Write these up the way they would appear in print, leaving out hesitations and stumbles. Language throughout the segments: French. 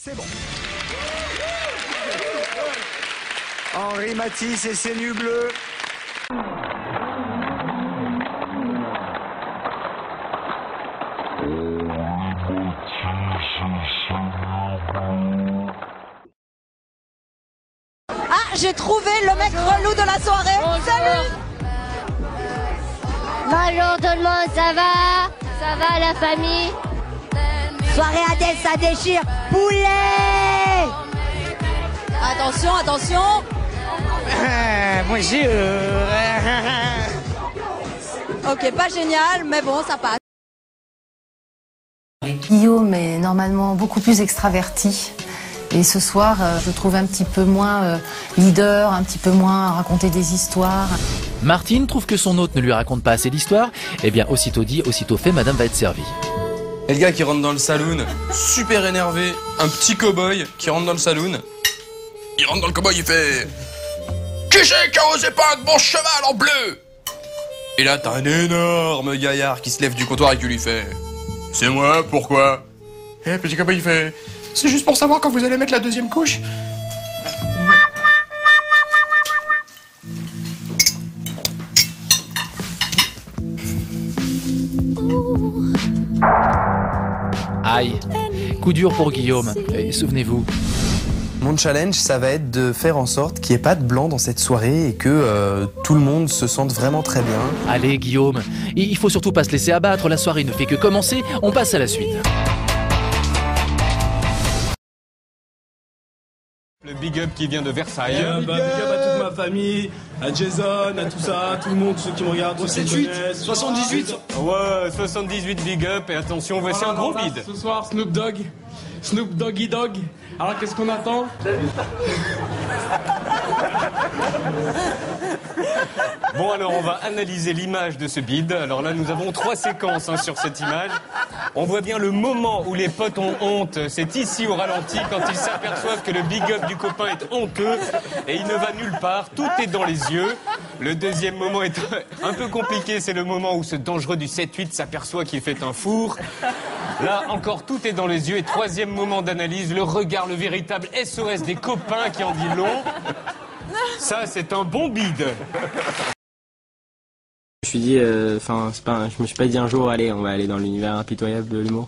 C'est bon. Henri Matisse et ses nues bleues. Ah, j'ai trouvé le mec relou de la soirée. Salut. Bonjour tout le monde, ça va? Ça va la famille? Soirée Adèle, ça déchire. Poulet. Attention, attention. Bonjour. Ok, pas génial, mais bon, ça passe. Guillaume est normalement beaucoup plus extraverti. Et ce soir, je le trouve un petit peu moins leader, un petit peu moins à raconter des histoires. Martine trouve que son hôte ne lui raconte pas assez d'histoires. Eh bien, aussitôt dit, aussitôt fait, madame va être servie. Et le gars qui rentre dans le saloon, super énervé, un petit cow-boy qui rentre dans le saloon. Il rentre dans le cow-boy, il fait « Qui c'est qui a osé peindre mon cheval en bleu ?» Et là, t'as un énorme gaillard qui se lève du comptoir et qui lui fait « C'est moi, pourquoi ?» Et le petit cow-boy, il fait « C'est juste pour savoir quand vous allez mettre la deuxième couche. » Aïe, coup dur pour Guillaume. Et souvenez-vous. Mon challenge, ça va être de faire en sorte qu'il n'y ait pas de blanc dans cette soirée et que tout le monde se sente vraiment très bien. Allez Guillaume, il faut surtout pas se laisser abattre, la soirée ne fait que commencer, on passe à la suite. Le big up qui vient de Versailles. Big up à toute ma famille, à Jason, à tout ça, à tout le monde, ceux qui me regardent. 78, 78. Ouais, 78 big up et attention, voici un gros bid. Ce soir, Snoop Doggy Dogg. Alors qu'est-ce qu'on attend? Bon alors on va analyser l'image de ce bid. Alors là nous avons 3 séquences sur cette image. On voit bien le moment où les potes ont honte. C'est ici au ralenti quand ils s'aperçoivent que le big up du copain est honteux et il ne va nulle part. Tout est dans les yeux. Le deuxième moment est un peu compliqué. C'est le moment où ce dangereux du 7-8 s'aperçoit qu'il fait un four. Là encore tout est dans les yeux. Et troisième moment d'analyse, le regard, le véritable SOS des copains qui en dit long. Ça c'est un bon bid. Je me suis dit, je me suis pas dit un jour, allez, on va aller dans l'univers impitoyable de l'humour.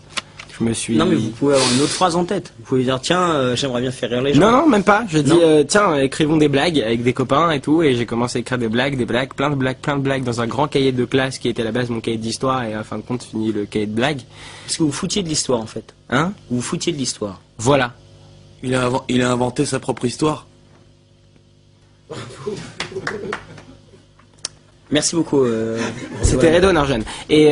Je me suis. Non, mais vous pouvez avoir une autre phrase en tête. Vous pouvez dire, tiens, j'aimerais bien faire rire les gens. Non, même pas. Je dis, tiens, écrivons des blagues avec des copains et tout. Et j'ai commencé à écrire des blagues, plein de blagues dans un grand cahier de classe qui était à la base mon cahier d'histoire. Et à fin de compte, fini le cahier de blagues. Parce que vous foutiez de l'histoire, en fait. Hein? Vous vous foutiez de l'histoire. Voilà. Il a inventé sa propre histoire. Merci beaucoup. C'était Redon Arjen. Et